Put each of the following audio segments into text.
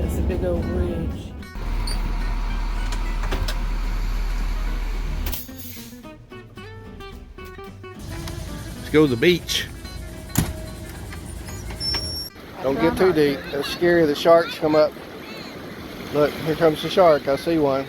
that's a big old bridge. Let's go to the beach. Don't get too deep. That's scary. The sharks come up. Look, here comes the shark. I see one.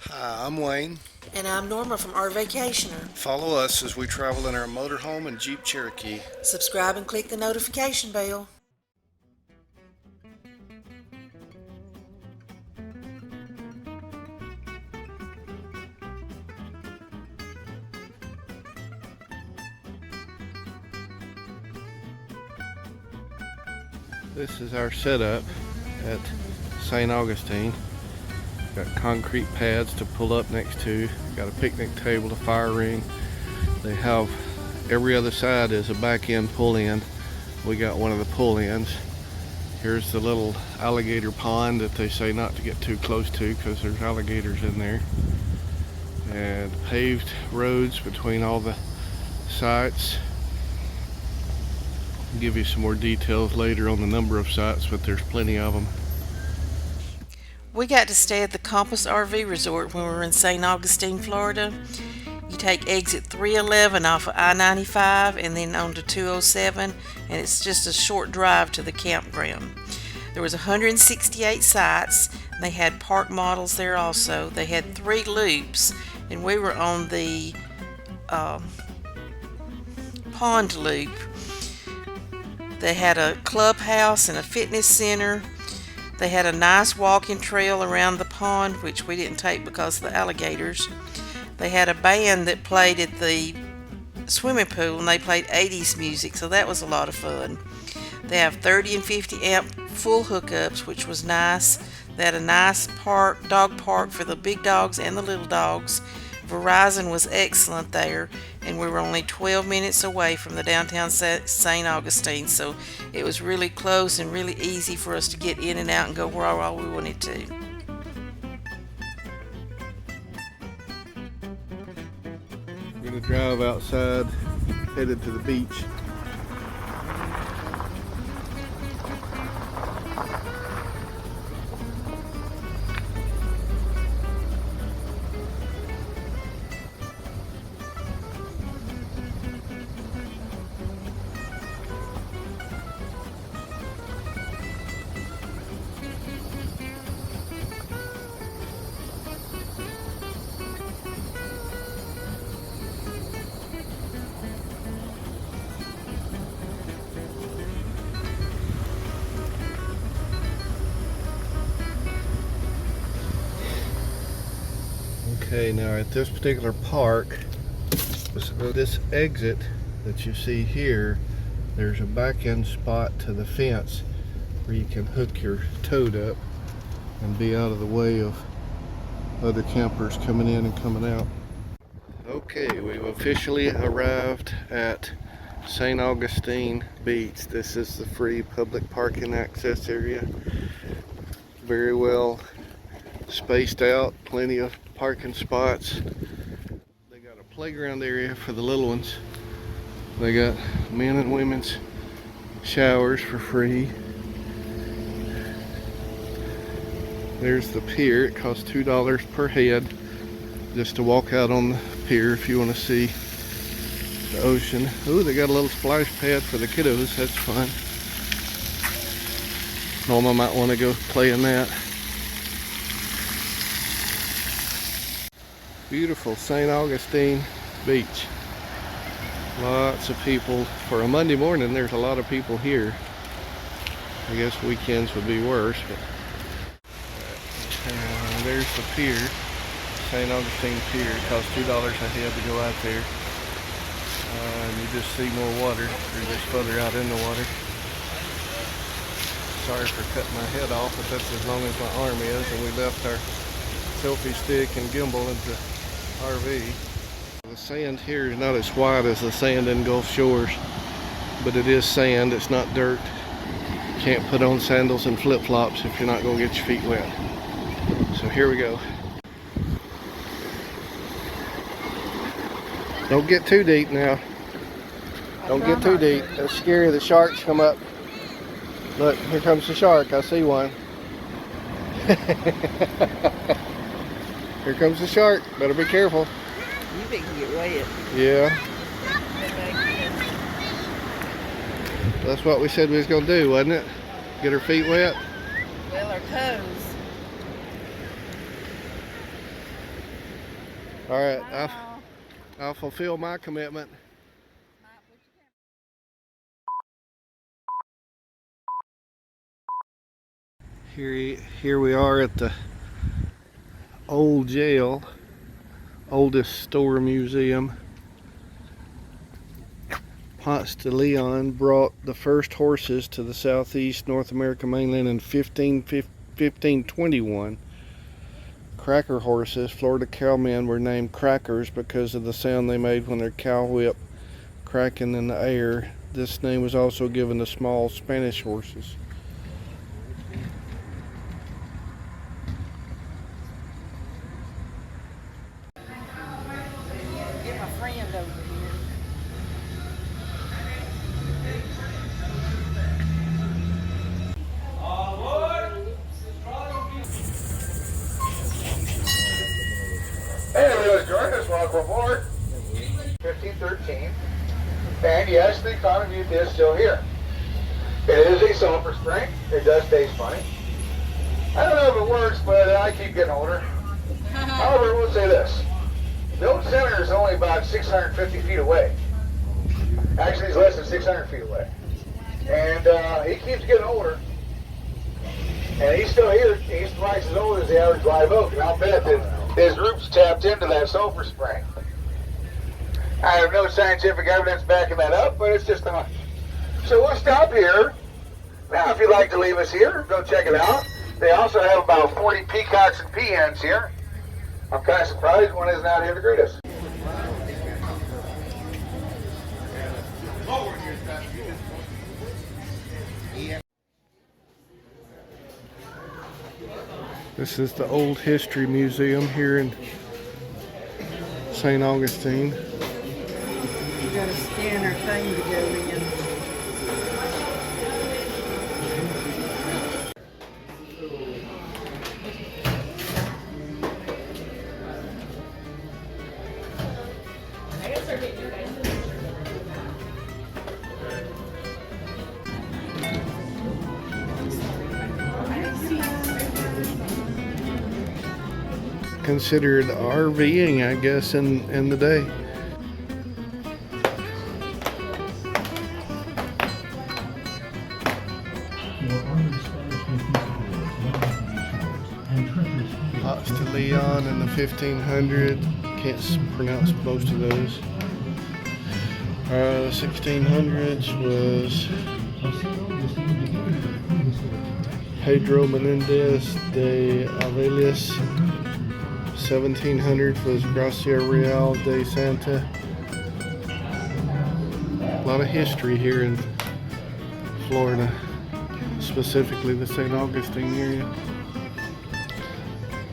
Hi, I'm Wayne. And I'm Norma from RVacationer. Follow us as we travel in our motorhome and Jeep Cherokee. Subscribe and click the notification bell. This is our setup at St. Augustine. Got concrete pads to pull up next to. Got a picnic table, a fire ring. They have every other side is a back end pull in. We got one of the pull ins. Here's the little alligator pond that they say not to get too close to because there's alligators in there. And paved roads between all the sites. I'll give you some more details later on the number of sites, but there's plenty of them. We got to stay at the Compass RV Resort when we were in St. Augustine, Florida. You take exit 311 off of I-95 and then on to 207, and it's just a short drive to the campground. There was 168 sites. They had park models there also. They had 3 loops, and we were on the pond loop. They had a clubhouse and a fitness center. They had a nice walking trail around the pond, which we didn't take because of the alligators. They had a band that played at the swimming pool, and they played 80s music, so that was a lot of fun. They have 30 and 50 amp full hookups, which was nice. They had a nice dog park for the big dogs and the little dogs. Verizon was excellent there, and we were only 12 minutes away from the downtown St. Augustine, so it was really close and really easy for us to get in and out and go where all we wanted to. We're going to drive outside, headed to the beach. Okay, now at this particular park, this exit that you see here, there's a back end spot to the fence where you can hook your toad up and be out of the way of other campers coming in and coming out. Okay, we've officially arrived at St. Augustine Beach. This is the free public parking access area. Very well spaced out, plenty of parking spots. They got a playground area for the little ones. They got men and women's showers for free. There's the pier. It costs $2 per head just to walk out on the pier if you want to see the ocean. Ooh, they got a little splash pad for the kiddos. That's fun. Norma might want to go play in that. Beautiful St. Augustine Beach. Lots of people. For a Monday morning, there's a lot of people here. I guess weekends would be worse, but there's the pier, St. Augustine Pier. It costs $2 a head to go out there. And you just see more water. You're just further out in the water. Sorry for cutting my head off, but that's as long as my arm is. And we left our selfie stick and gimbal at the RV. The sand here is not as white as the sand in Gulf Shores, but it is sand. It's not dirt. You can't put on sandals and flip-flops if you're not going to get your feet wet. So here we go. Don't get too deep now. Don't get too deep. That's scary. The sharks come up. Look, here comes the shark. I see one. Here comes the shark. Better be careful. You think you get wet. Yeah. That's what we said we was going to do, wasn't it? Get her feet wet? Well, our toes. All right. I'll fulfill my commitment. Here we are at the old jail, oldest store museum. Ponce de León brought the first horses to the southeast North American mainland in 1521. Cracker horses, Florida cowmen, were named crackers because of the sound they made when their cow whip cracking in the air. This name was also given to small Spanish horses. Get my friend over here. Hey, everybody, join us. Welcome aboard. 1513. And yes, the economy is still here. It is a sulfur spring. It does taste funny. I don't know if it works, but I keep getting older. However, we'll say this. The old center is only about 650 feet away. Actually, he's less than 600 feet away. And he keeps getting older. And he's still here. He's twice as old as the average live oak. And I'll bet that his roots tapped into that sulfur spring. I have no scientific evidence backing that up, but it's just a hunch. So we'll stop here. Now, if you'd like to leave us here, go check it out. They also have about 40 peacocks and peahens here. I'm kind of surprised one isn't out here to greet us. This is the Old History Museum here in St. Augustine. You got a scanner thing to go in. Considered RVing, I guess, in the day. Ponce de León in the 1500s. Can't pronounce most of those. 1600s was Pedro Menéndez de Avilés. 1700 was Gracia Real de Santa. A lot of history here in Florida, specifically the St. Augustine area.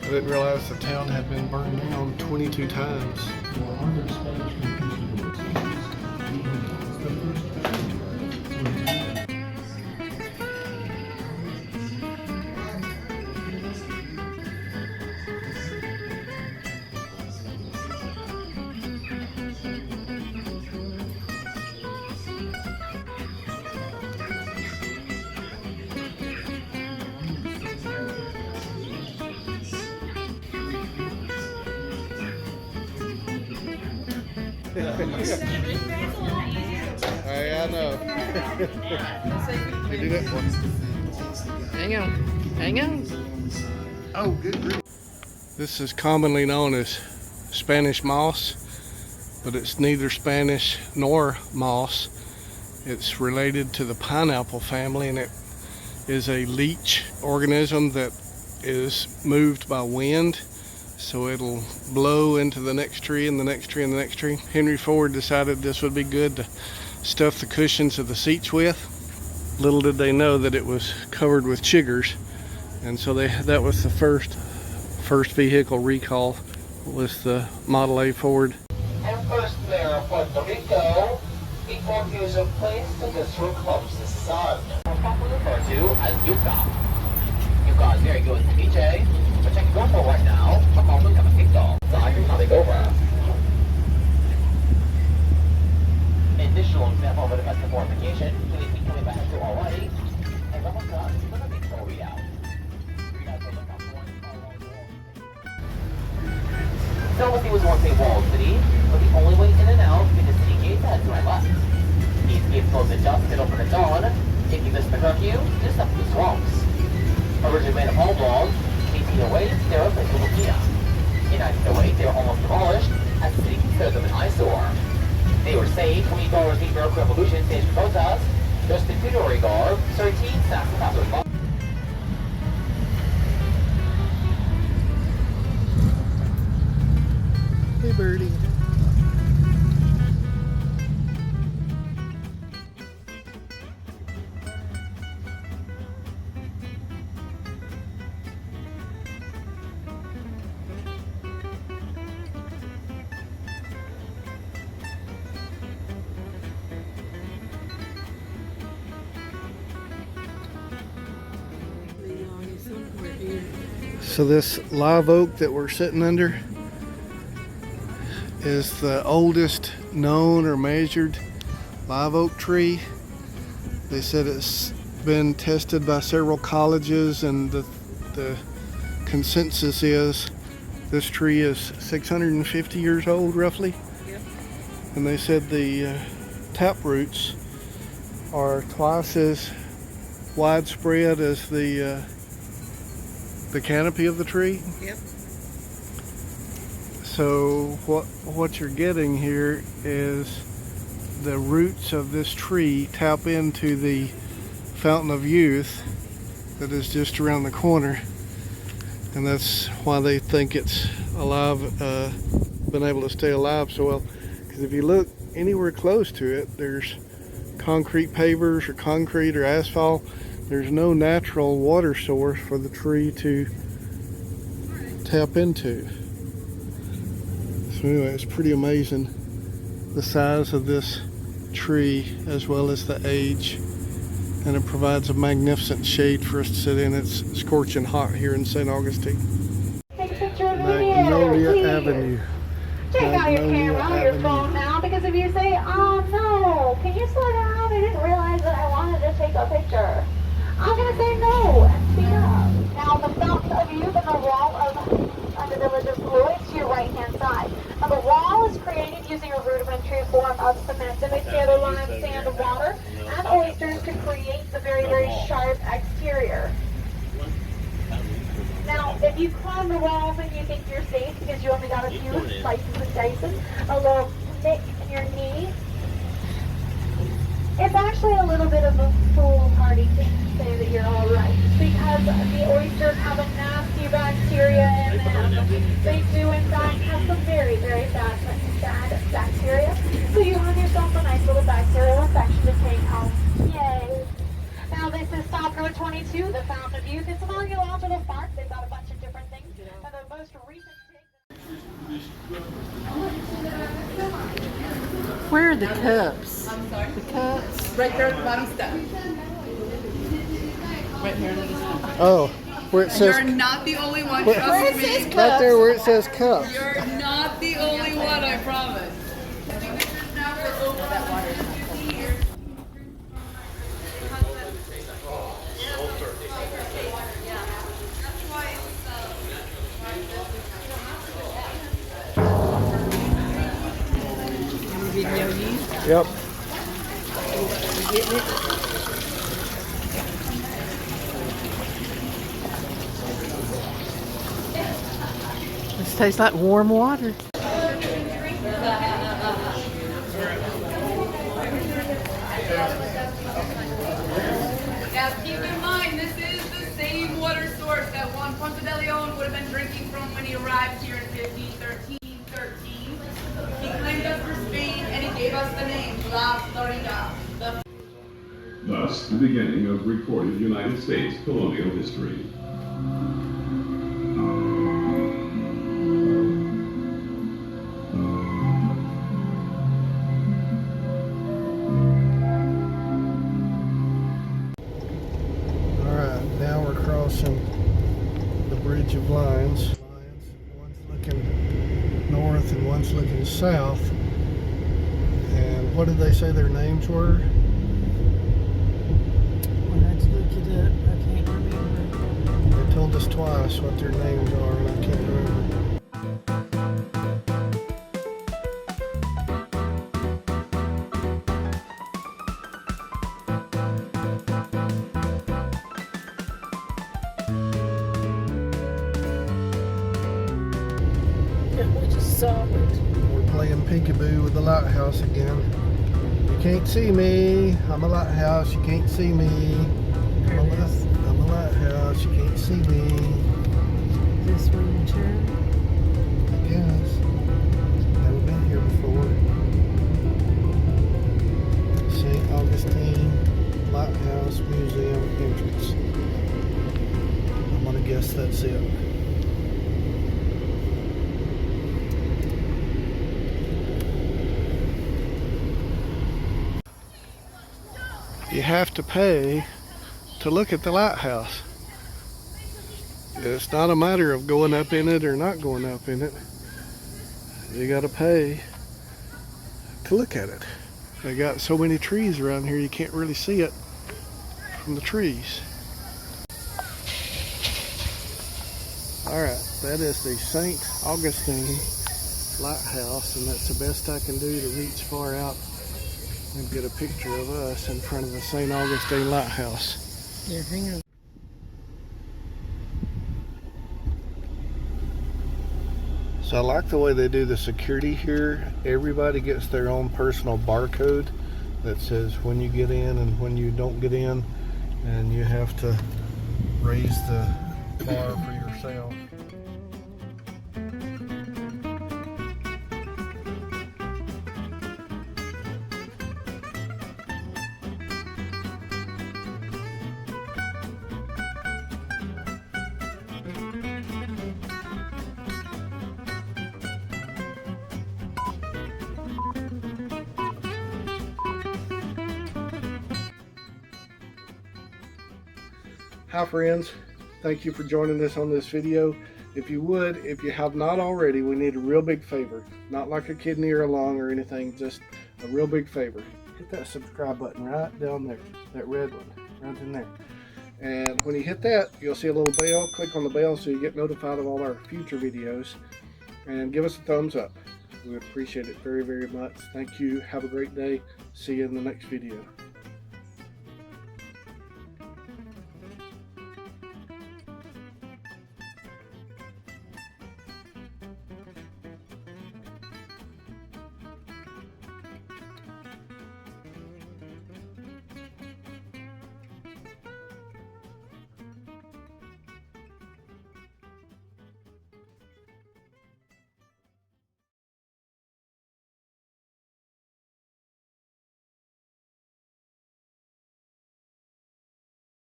I didn't realize the town had been burned down 22 times. Hey, I know. You do that one. Hang on. Hang on. Oh, good. This is commonly known as Spanish moss, but it's neither Spanish nor moss. It's related to the pineapple family, and it is a leech organism that is moved by wind. So it'll blow into the next tree and the next tree and the next tree. Henry Ford decided this would be good to stuff the cushions of the seats with. Little did they know that it was covered with chiggers. And so that was the first vehicle recall, was the Model A Ford. And first there, Puerto Rico, equal sidewalk is a place that gets through close the sun. Commonly referred to as Yucca. Yucca is very good to DJ, but check your phone right now. A moment of a TikTok. So I can coming over. Initial example of a domestic fortification. Please be coming back to already. And double cut, let me go read out. Philadelphia was once a walled city, but the only way in and out is the city gates had to my left. These gates closed at dusk and open at dawn. If you miss the curfew, just up to the swamps. Originally made of palm logs, in 1808 they were a place of Latina. In 1908 they were almost demolished, as the city considered them an eyesore. They were saved when Eagles beat American Revolution staged protests, dressed in funerary garb, 13 sacks of passers-by. Hey, birdie. So this live oak that we're sitting under is the oldest known or measured live oak tree. They said it's been tested by several colleges, and the consensus is this tree is 650 years old roughly. Yep. And they said the tap roots are twice as widespread as the canopy of the tree. Yep. So what you're getting here is the roots of this tree tap into the fountain of youth that is just around the corner, and that's why they think it's alive, been able to stay alive so well. Because if you look anywhere close to it, there's concrete pavers or concrete or asphalt. There's no natural water source for the tree to tap into. So anyway, it's pretty amazing the size of this tree as well as the age, and it provides a magnificent shade for us to sit in. It's scorching hot here in St. Augustine. Magnolia Avenue. Check out your camera on your phone now, because if you say, oh no, can you slow down? I didn't realize that I wanted to take a picture. I'm going to say no and speed up. Now the fountain of youth and the wall of the village of Trolley to your right hand side. Now the wall is created using a rudimentary form of cement to mix together lime, sand, water, and oysters to create the very, very sharp exterior. Now, if you climb the walls and you think you're safe because you only got a few slices and dices, a little nick in your knee, it's actually a little bit of a foolhardy thing to say that you're all right, because the oysters have a nasty bacteria in them. They do, in fact, have some very, very bad bacteria. So you have yourself a nice little bacterial infection to take home. Yay! Now this is Stop Road 22, the Fountain of Youth. It's an archaeological park. They've got a bunch of different things. And the most recent thing. Where are the cups? I'm sorry? The cups? Right there at the bottom step. Right here under the step. Oh, where it says You're not the only one, Where- trust me. right there where it says cups. You're not the only one, I promise. Video you? Yep. Getting it? This tastes like warm water. Now keep in mind, this is the same water source that Juan Ponce de León would have been drinking from when he arrived here in 1513. He claimed us for Spain and he gave us the name La Florida. Thus, the beginning of recorded United States colonial history. lions. One's looking north and one's looking south. And what did they say their names were? We'll have to look it up. I can't remember. They told us twice what their names are, and I can't remember. We just saw it. We're playing peekaboo with the lighthouse again. You can't see me. I'm a lighthouse. You can't see me. I'm a lighthouse. You can't see me. Is this where you turn? I guess. Never been here before. St. Augustine Lighthouse Museum entrance. I'm gonna guess that's it. You have to pay to look at the lighthouse. It's not a matter of going up in it or not going up in it. You gotta pay to look at it. They got so many trees around here you can't really see it from the trees. Alright, that is the St. Augustine Lighthouse, and that's the best I can do to reach far out and get a picture of us in front of the St. Augustine Lighthouse. Yeah, hang on. So I like the way they do the security here. Everybody gets their own personal barcode that says when you get in and when you don't get in, and you have to raise the bar for yourself. Hi friends, thank you for joining us on this video. If you would, if you have not already, we need a real big favor. Not like a kidney or a lung or anything, just a real big favor. Hit that subscribe button right down there, that red one, right in there. And when you hit that, you'll see a little bell. Click on the bell so you get notified of all our future videos. And give us a thumbs up. We would appreciate it very, very much. Thank you. Have a great day. See you in the next video.